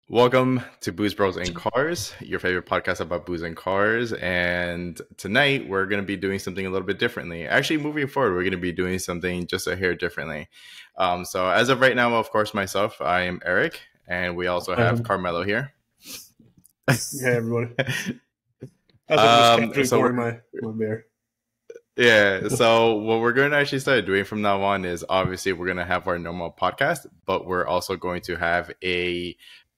Welcome to Booze Bros and Cars, your favorite podcast about booze and cars. And tonight we're going to be doing something a little bit differently. Actually, moving forward, we're going to be doing something just a hair differently. So as of right now, of course, myself, I am Eric, and we also have Carmelo here. Hey, everybody. I was just pouring my beer. Yeah, so what we're going to actually start doing from now on is obviously we're going to have our normal podcast, but we're also going to have a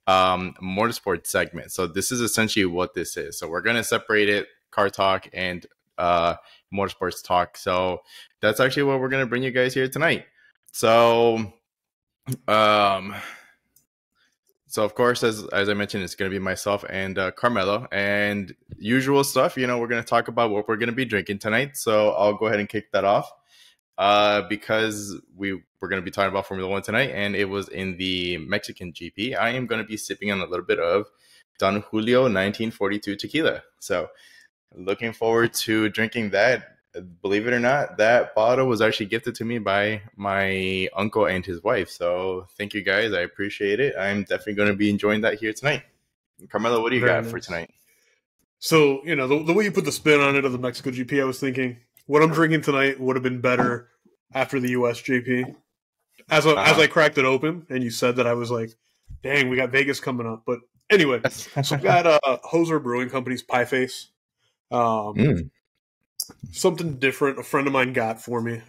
motorsports segment. So this is essentially what this is. So we're going to separate it, car talk and motorsports talk. So that's actually what we're going to bring you guys here tonight. So of course, as I mentioned, it's going to be myself and Carmelo, and usual stuff. We're going to talk about what we're going to be drinking tonight. So I'll go ahead and kick that off because we're going to be talking about Formula One tonight, and it was in the Mexican GP. I am going to be sipping on a little bit of Don Julio 1942 tequila. So looking forward to drinking that. Believe it or not, that bottle was actually gifted to me by my uncle and his wife. So thank you guys. I appreciate it. I'm definitely going to be enjoying that here tonight. Carmelo, what do you got for tonight? So, the way you put the spin on it of the Mexico GP, I was thinking what I'm drinking tonight would have been better after the US GP. As I cracked it open and you said that, I was like, dang, we got Vegas coming up. But anyway, so we got Hoser Brewing Company's Pie Face. Something different a friend of mine got for me.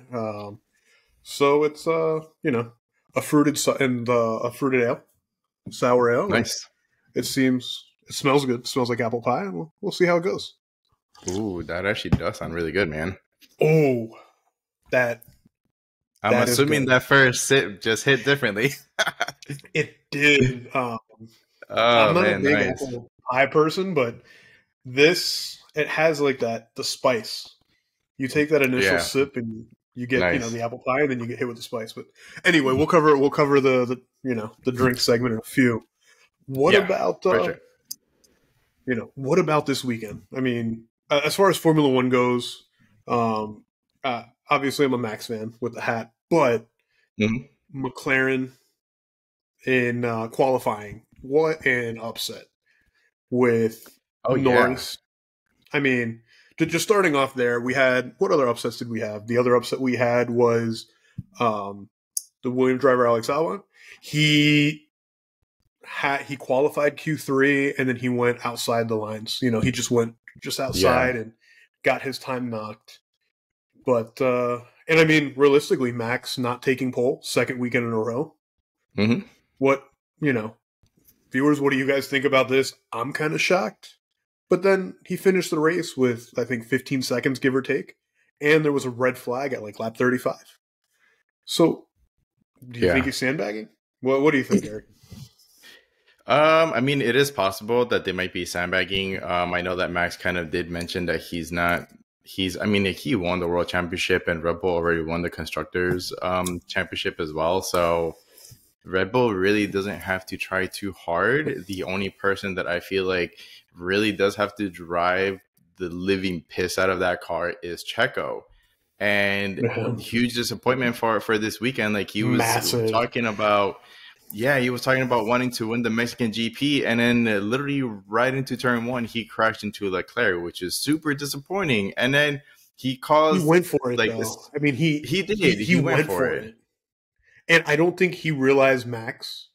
So it's a fruited ale, sour ale. Nice. It smells good. It smells like apple pie, and we'll see how it goes. Ooh, that actually does sound really good, man. Oh, I'm assuming that first sip just hit differently. It did. I'm not a big apple pie person, but it has like the spice. You take that initial sip and you get the apple pie, and then you get hit with the spice. But anyway, we'll cover the drink segment in a few. What about what about this weekend? I mean, as far as Formula One goes, obviously I'm a Max fan with the hat, but McLaren in qualifying, what an upset with Norris. I mean, just starting off there, we had, what other upsets did we have? The other upset we had was the Williams driver, Alex Albon. He qualified Q3, and then he went outside the lines. He just went outside and got his time knocked. But, and I mean, realistically, Max not taking pole, second weekend in a row. Mm-hmm. What, viewers, what do you guys think about this? I'm kind of shocked. But then he finished the race with, I think, 15 seconds, give or take. And there was a red flag at lap 35. So, do you think he's sandbagging? What do you think, Eric? I mean, it is possible that they might be sandbagging. I know that Max kind of did mention that he won the World Championship, and Red Bull already won the Constructors Championship as well. So Red Bull really doesn't have to try too hard. The only person that I feel like really does have to drive the living piss out of that car is Checo. And huge disappointment for this weekend. Like, he was talking about wanting to win the Mexican GP, and then literally right into turn one, he crashed into Leclerc, which is super disappointing. And then he went for it, though. I mean, he did. He went for it. And I don't think he realized Max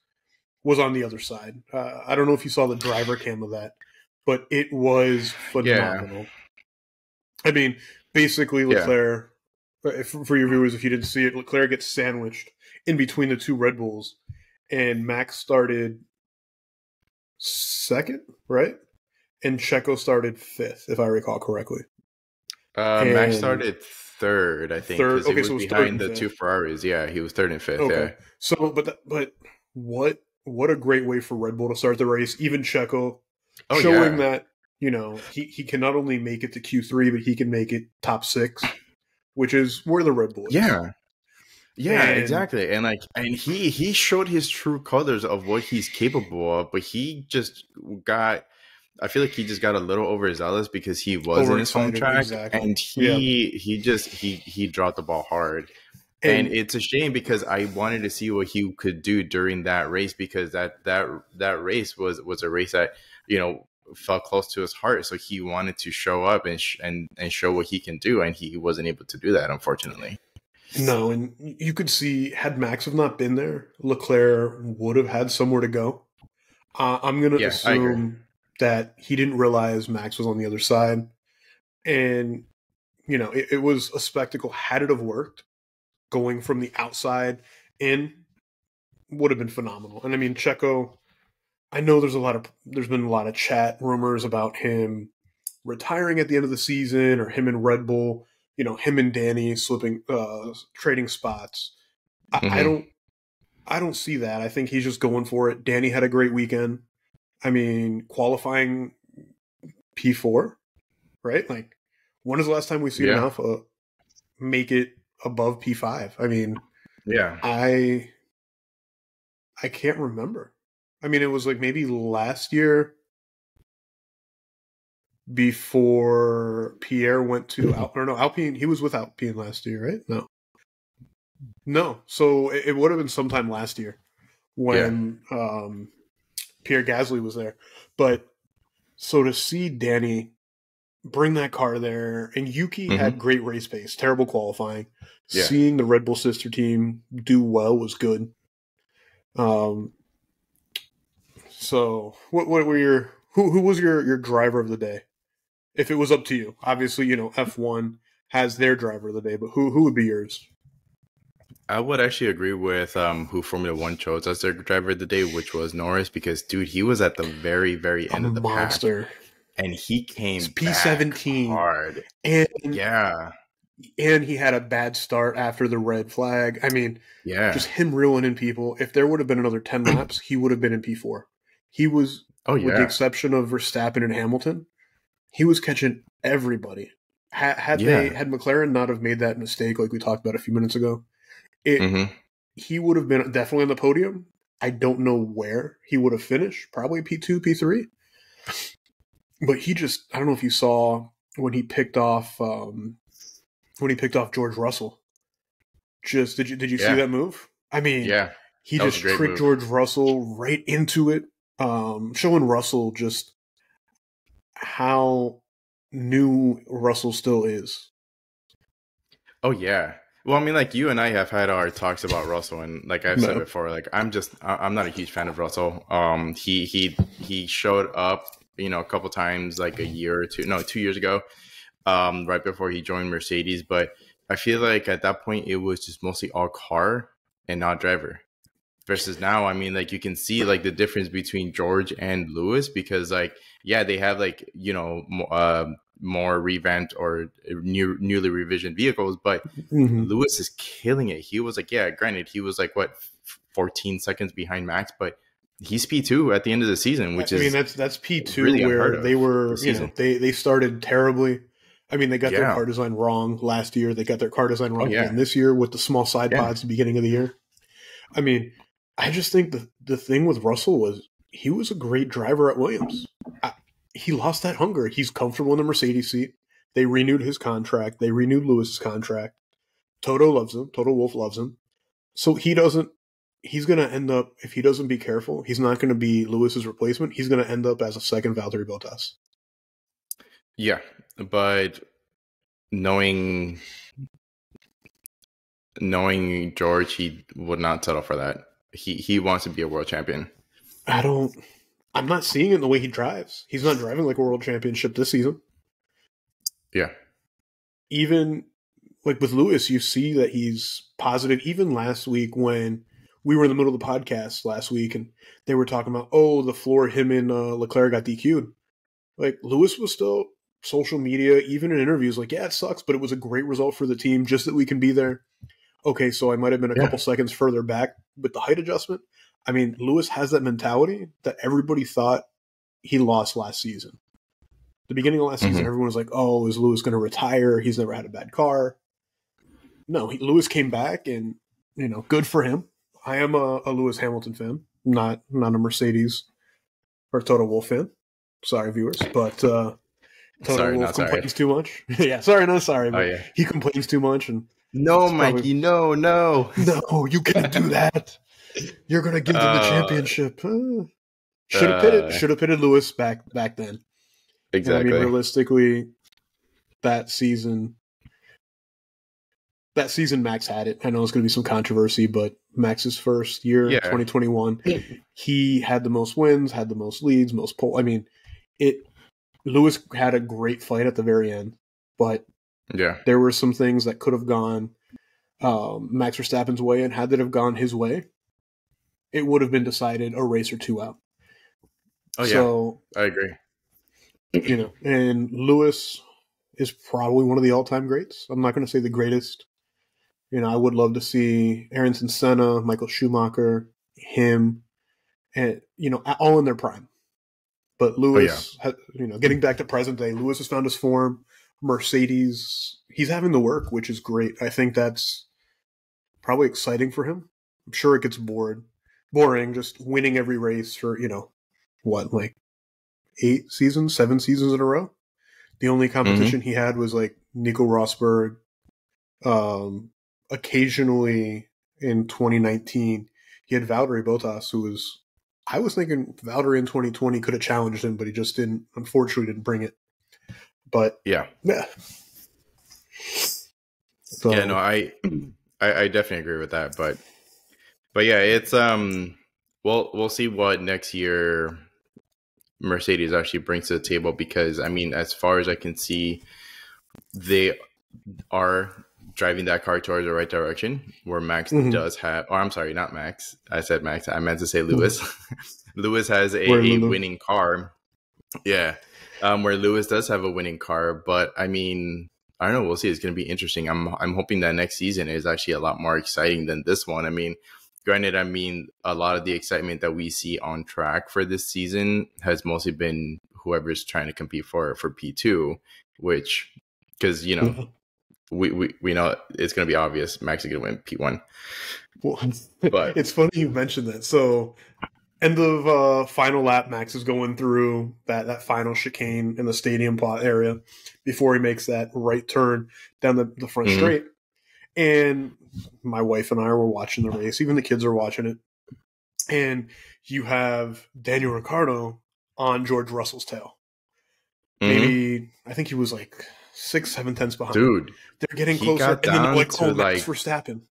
was on the other side. I don't know if you saw the driver cam of that, but it was phenomenal. Yeah. I mean, basically, Leclerc, for your viewers, if you didn't see it, Leclerc gets sandwiched in between the two Red Bulls, and Max started second, right? And Checo started fifth, if I recall correctly. Max started third, I think. Third. Okay, so it was behind the two Ferraris. Yeah, he was third and fifth. Okay. Yeah. So, but what a great way for Red Bull to start the race. Even Checo showing that he can not only make it to Q3, but he can make it top 6, which is where the Red Bull is. Yeah, exactly. And he showed his true colors of what he's capable of, but he just got. I feel like he just got a little overzealous because he was in his home track, and he dropped the ball hard. And it's a shame because I wanted to see what he could do during that race, because that race was a race that, you know, felt close to his heart. So he wanted to show up and show what he can do, and he wasn't able to do that, unfortunately. No, and you could see, had Max have not been there, Leclerc would have had somewhere to go. I'm going to assume that he didn't realize Max was on the other side. And, you know, it was a spectacle. Had it have worked, going from the outside in would have been phenomenal. And I mean, Checo, I know there's been a lot of chat rumors about him retiring at the end of the season, or him and Red Bull, you know, him and Danny trading spots. I don't see that. I think he's just going for it. Danny had a great weekend. I mean, qualifying P4, right? Like, when is the last time we've seen an Alpha make it above P5? I mean, I can't remember. I mean, it was like maybe last year before Pierre went to Alpine. He was with Alpine last year, right? No. So it would have been sometime last year when Pierre Gasly was there. But so to see Danny bring that car there, and Yuki had great race pace, terrible qualifying. Yeah. Seeing the Red Bull sister team do well was good. So what were who was your driver of the day? If it was up to you, obviously, you know, F1 has their driver of the day, but who would be yours? I would actually agree with who Formula One chose as their driver of the day, which was Norris, because dude, he was at the very, very end of the monster, pack, and he came P17 hard, and he had a bad start after the red flag. I mean, just him reeling in people. If there would have been another 10 laps, he would have been in P4. He was, with the exception of Verstappen and Hamilton, he was catching everybody. Had McLaren not have made that mistake like we talked about a few minutes ago, he would have been definitely on the podium. I don't know where he would have finished, probably P2, P3. But he just, I don't know if you saw when he picked off George Russell. Just did you see that move? I mean, he just tricked George Russell right into it, showing Russell just how new Russell still is. Oh yeah. Well, I mean, like, you and I have had our talks about Russell, and like I've said before, like I'm not a huge fan of Russell. He showed up, you know, a couple times, like 2 years ago, right before he joined Mercedes. But I feel like at that point it was just mostly all car and not driver. Versus now, I mean, like, you can see like the difference between George and Lewis, because like, they have, like, you know, more revamped or newly revisioned vehicles, but Lewis is killing it. He was like, granted, he was like 14 seconds behind Max, but he's P2 at the end of the season, which is that's P2 really where they were, you know, they started terribly. I mean, they got their car design wrong last year. They got their car design wrong again this year with the small side pods at the beginning of the year. I mean, I just think the thing with Russell was he was a great driver at Williams. He lost that hunger. He's comfortable in the Mercedes seat. They renewed his contract. They renewed Lewis's contract. Toto loves him. Toto Wolff loves him. So he's going to end up, if he doesn't be careful, he's not going to be Lewis's replacement. He's going to end up as a second Valtteri Bottas. Yeah, but knowing George, he would not settle for that. He wants to be a world champion. I'm not seeing it in the way he drives. He's not driving like a world championship this season. Yeah. Even like with Lewis, you see that he's positive. Even last week when we were in the middle of the podcast last week and they were talking about, the floor him and Leclerc got DQ'd. Like, Lewis was still social media, even in interviews, like, it sucks, but it was a great result for the team just that we can be there. Okay, so I might have been a couple seconds further back with the height adjustment. I mean, Lewis has that mentality that everybody thought he lost last season. The beginning of last season, everyone was like, is Lewis going to retire? He's never had a bad car. No, Lewis came back, and, you know, good for him. I am a Lewis Hamilton fan, not a Mercedes or Toto Wolff fan. Sorry, viewers, but Toto Wolff complains too much. Sorry. But he complains too much, and No, Mikey, no. No, you can't do that. You're gonna give them the championship. Should have pitted Lewis back then. Exactly. And I mean, realistically, that season, Max had it. I know it's going to be some controversy, but Max's first year, 2021, he had the most wins, had the most leads, most pole. I mean, Lewis had a great fight at the very end, but there were some things that could have gone Max Verstappen's way, and had that have gone his way, it would have been decided a race or two out. Oh, so, yeah, I agree. You know, and Lewis is probably one of the all-time greats. I'm not going to say the greatest. You know, I would love to see Ayrton Senna, Michael Schumacher, him, and, you know, all in their prime. But Lewis, you know, getting back to present day, Lewis has found his form. Mercedes, he's having the work, which is great. I think that's probably exciting for him. I'm sure it gets boring, just winning every race for, you know, what, like 7 seasons in a row. The only competition he had was like Nico Rosberg. Occasionally in 2019, he had Valtteri Bottas, who was, I was thinking Valtteri in 2020 could have challenged him, but he just unfortunately didn't bring it. But yeah. So, yeah, no, I definitely agree with that, but yeah, it's we'll see what next year Mercedes actually brings to the table, because I mean, as far as I can see, they are driving that car towards the right direction, where Max does have, or I'm sorry, not Max. I said Max. I meant to say Lewis. Lewis has a winning car. Yeah. Where Lewis does have a winning car, but I mean, I don't know. We'll see. It's going to be interesting. I'm hoping that next season is actually a lot more exciting than this one. I mean, granted, I mean, a lot of the excitement that we see on track for this season has mostly been whoever's trying to compete for P2, which, because, you know, we know it's going to be obvious Max is going to win P1. Well, but it's funny you mentioned that. So, end of final lap, Max is going through that final chicane in the stadium plot area before he makes that right turn down the front straight. And my wife and I were watching the race. Even the kids are watching it. And you have Daniel Ricciardo on George Russell's tail. Maybe, I think he was like 6-7 tenths behind. Dude, they're getting closer. And then like, Max Verstappen.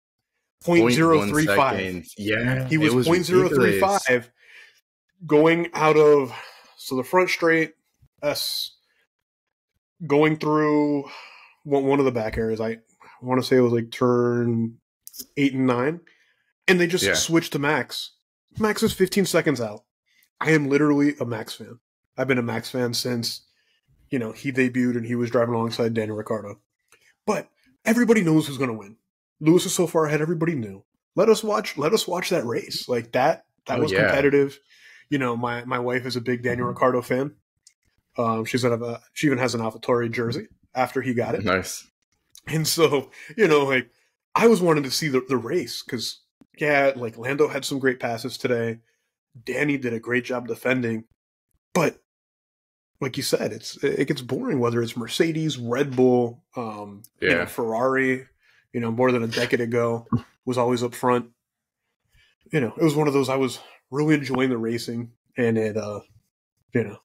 0.035. Yeah. He was 0.035 going out of, so the front straight, going through one of the back areas. I want to say it was like turn 8 and 9. And they just switched to Max. Max is 15 seconds out. I am literally a Max fan. I've been a Max fan since, you know, he debuted and he was driving alongside Daniel Ricciardo. But everybody knows who's going to win. Lewis is so far ahead. Everybody knew. Let us watch that race. Like that was competitive. You know, my wife is a big Daniel Ricciardo fan. She even has an AlphaTauri jersey after he got it. Nice. And so, you know, like, I was wanting to see the race because, like, Lando had some great passes today. Danny did a great job defending. But, like you said, it gets boring, whether it's Mercedes, Red Bull, you know, Ferrari, you know, more than a decade ago, was always up front. You know, it was one of those, I was really enjoying the racing, and it, you know,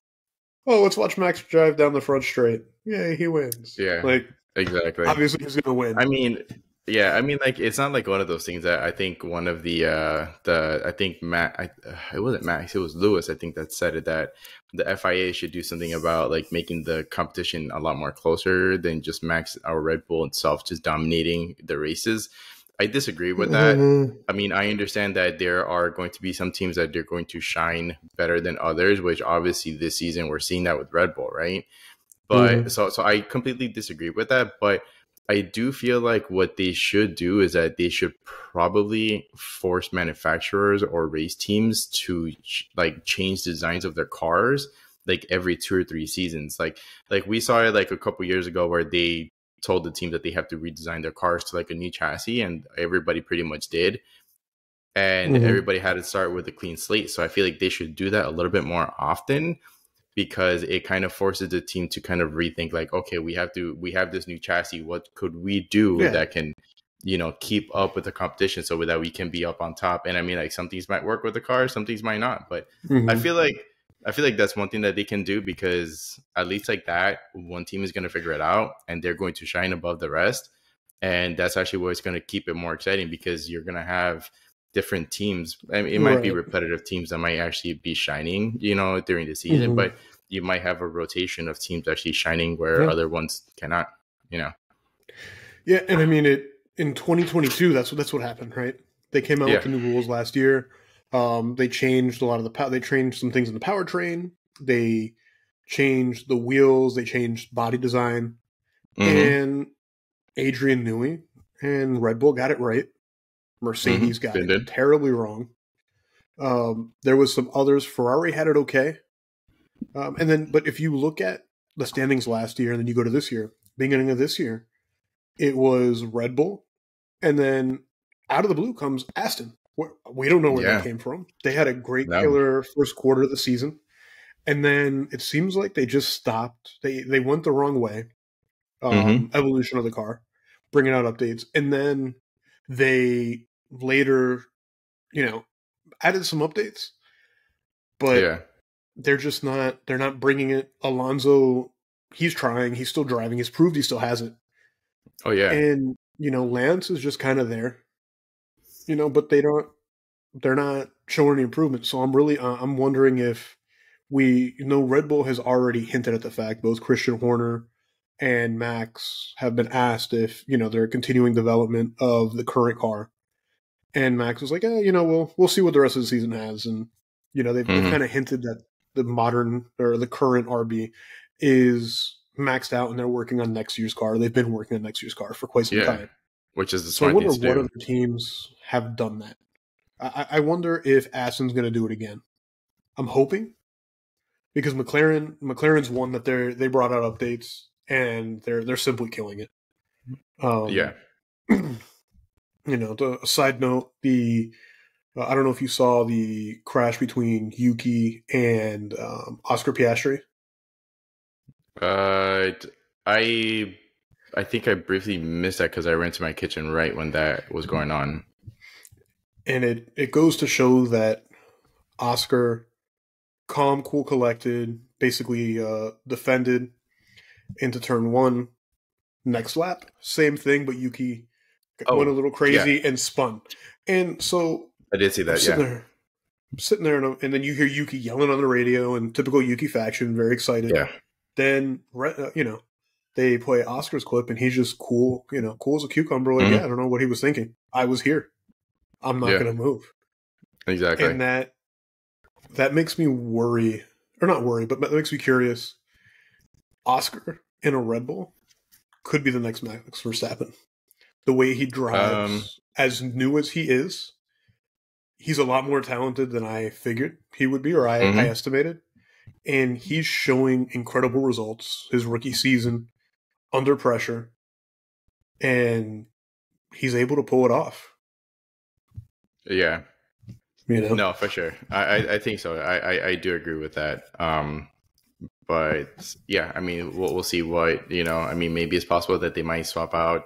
oh, let's watch Max drive down the front straight. Yay, he wins. Yeah. Like, exactly. Obviously, he's going to win. I mean, like, it's not like one of those things that I think one of I think it wasn't Max, it was Lewis, I think, that said it, that the FIA should do something about, like, making the competition a lot more closer than just Max or Red Bull itself just dominating the races. I disagree with that. I mean, I understand that there are going to be some teams that they're going to shine better than others, which obviously this season we're seeing that with Red Bull, right? But so I completely disagree with that. But I do feel like what they should do is that they should probably force manufacturers or race teams to like change designs of their cars like every 2 or 3 seasons. Like we saw it like a couple years ago where they told the team that they have to redesign their cars to like a new chassis, and everybody pretty much did. And everybody had to start with a clean slate. So I feel like they should do that a little bit more often, because it kind of forces the team to kind of rethink, like, okay, we have this new chassis. What could we do that can keep up with the competition so that we can be up on top. And I mean, like, some things might work with the car, some things might not. But I feel like that's one thing that they can do, because at least like that, one team is going to figure it out and they're going to shine above the rest. And that's actually what's going to keep it more exciting, because you're going to have different teams. I mean, it might be repetitive teams that might actually be shining, during the season, but you might have a rotation of teams actually shining where other ones cannot, Yeah, and I mean, in 2022, that's what happened, right? They came out with the new rules last year. They changed a lot of they changed some things in the powertrain. They changed the wheels. They changed body design. And Adrian Newey and Red Bull got it right. Mercedes got it terribly wrong. There was some others. Ferrari had it okay. But if you look at the standings last year and then you go to this year, beginning of this year, it was Red Bull, and then out of the blue comes Aston. We don't know where that came from. They had a great killer first quarter of the season, and then it seems like they just stopped. They went the wrong way. Evolution of the car, bringing out updates, and then they later, added some updates, but they're just not. They're not bringing it. Alonso, he's trying. He's still driving. He's proved he still has it. Oh yeah, and Lance is just kind of there, but they're not showing any improvement. So I'm wondering if Red Bull has already hinted at the fact, both Christian Horner and Max have been asked if they're continuing development of the current car, and Max was like, we'll see what the rest of the season has, and they've kind of hinted that the modern or the current RB is maxed out and they're working on next year's car. They've been working on next year's car for quite some time. Which is the smart thing to do. I wonder what other teams have done that. I wonder if Aston's going to do it again. I'm hoping, because McLaren's one that they brought out updates and they're simply killing it. A side note, I don't know if you saw the crash between Yuki and Oscar Piastri. I think I briefly missed that because I ran to my kitchen right when that was going on. And it goes to show that Oscar, calm, cool, collected, basically defended into turn one. Next lap, same thing, but Yuki went a little crazy and spun. And so I did see that, I'm sitting there, and then you hear Yuki yelling on the radio, and typical Yuki faction, very excited. Yeah. Then, they play Oscar's clip, and he's just cool, cool as a cucumber. Like, I don't know what he was thinking. I was here. I'm not going to move. Exactly. And that makes me worry, or not worry, but that makes me curious. Oscar in a Red Bull could be the next Max Verstappen. The way he drives, as new as he is, he's a lot more talented than I figured he would be, or I estimated. And he's showing incredible results his rookie season under pressure, and he's able to pull it off. Yeah. No, for sure. I think so. I do agree with that. But yeah, I mean, we'll see what, I mean, maybe it's possible that they might swap out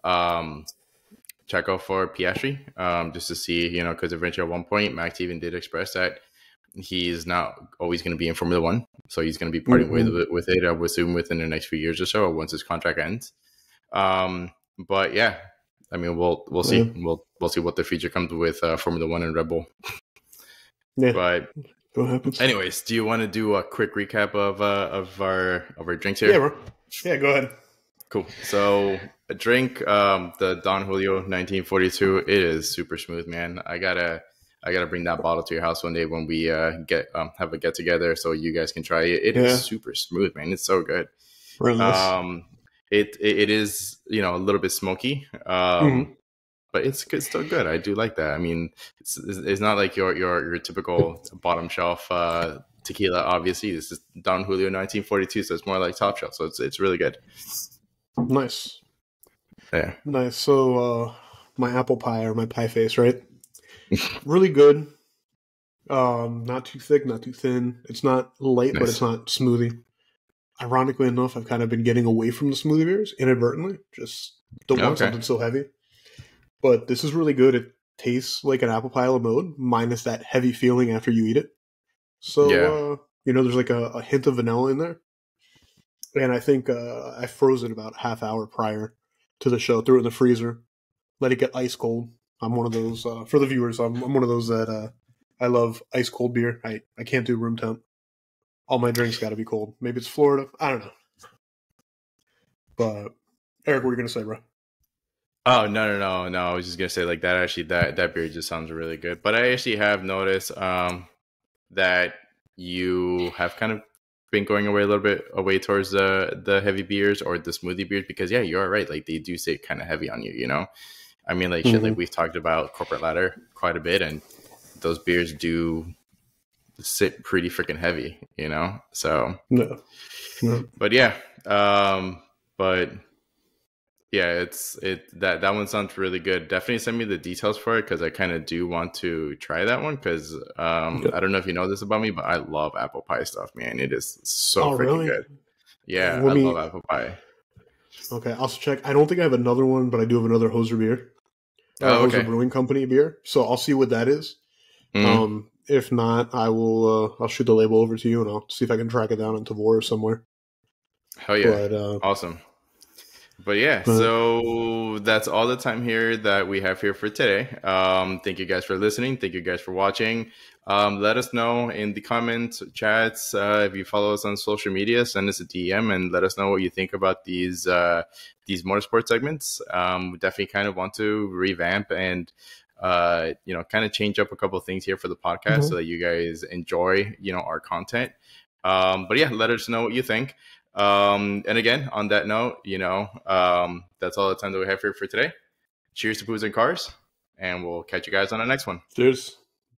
Checo for Piastri, just to see, because eventually at one point, Max even did express that he's not always going to be in Formula One. So he's going to be parting with it, I would assume, within the next few years or so, or once his contract ends. But yeah, I mean, we'll see. We'll see what the future comes with Formula One and Red Bull. Yeah. But what happens? Anyways, do you want to do a quick recap of our drinks here? Yeah, bro. Yeah, go ahead. Cool. So a drink, the Don Julio 1942. It is super smooth, man. I gotta bring that bottle to your house one day when we get have a get together, so you guys can try it. It is super smooth, man. It's so good. Really nice. It is a little bit smoky, but it's still good. I do like that. I mean, it's not like your typical bottom shelf tequila. Obviously, this is Don Julio 1942, so it's more like top shelf. So it's really good. Nice. Yeah. Nice. So my apple pie, or my pie face, right? Really good. Not too thick, not too thin. It's not light, but it's not smoothie. Ironically enough, I've kind of been getting away from the smoothie beers inadvertently. Just don't want something so heavy. but this is really good. It tastes like an apple pie a la mode, minus that heavy feeling after you eat it. So, there's like a hint of vanilla in there. And I think I froze it about half hour prior to the show, threw it in the freezer, let it get ice cold. I'm one of those, for the viewers, I'm one of those that I love ice cold beer. I can't do room temp. All my drinks got to be cold. Maybe it's Florida. I don't know. But, Eric, what are you going to say, bro? Oh, no. I was just going to say, like, that actually, that beer just sounds really good. But I actually have noticed that you have kind of been going away a little bit away towards the heavy beers or the smoothie beers, because you're right, like they do sit kind of heavy on you, I mean, like shit, like we've talked about Corporate Ladder quite a bit, and those beers do sit pretty freaking heavy, so no. But that one sounds really good. Definitely send me the details for it, because I kind of do want to try that one, because I don't know if you know this about me, but I love apple pie stuff, man. It is so freaking really? good. Yeah, I love apple pie. Okay, I'll check. I don't think I have another one, but I do have another Hoser beer. Hoser Brewing Company beer. So I'll see what that is. Mm-hmm. If not, I'll shoot the label over to you, and I'll see if I can track it down on Tavor or somewhere. Hell yeah. But, awesome. But so that's all the time here that we have here for today. Thank you guys for listening. Thank you guys for watching. Let us know in the comments, chats, if you follow us on social media, send us a DM and let us know what you think about these motorsport segments. We definitely kind of want to revamp and kind of change up a couple of things here for the podcast so that you guys enjoy, our content. But let us know what you think. And again, on that note, that's all the time that we have here for today. Cheers to booze and cars, and we'll catch you guys on the next one. Cheers.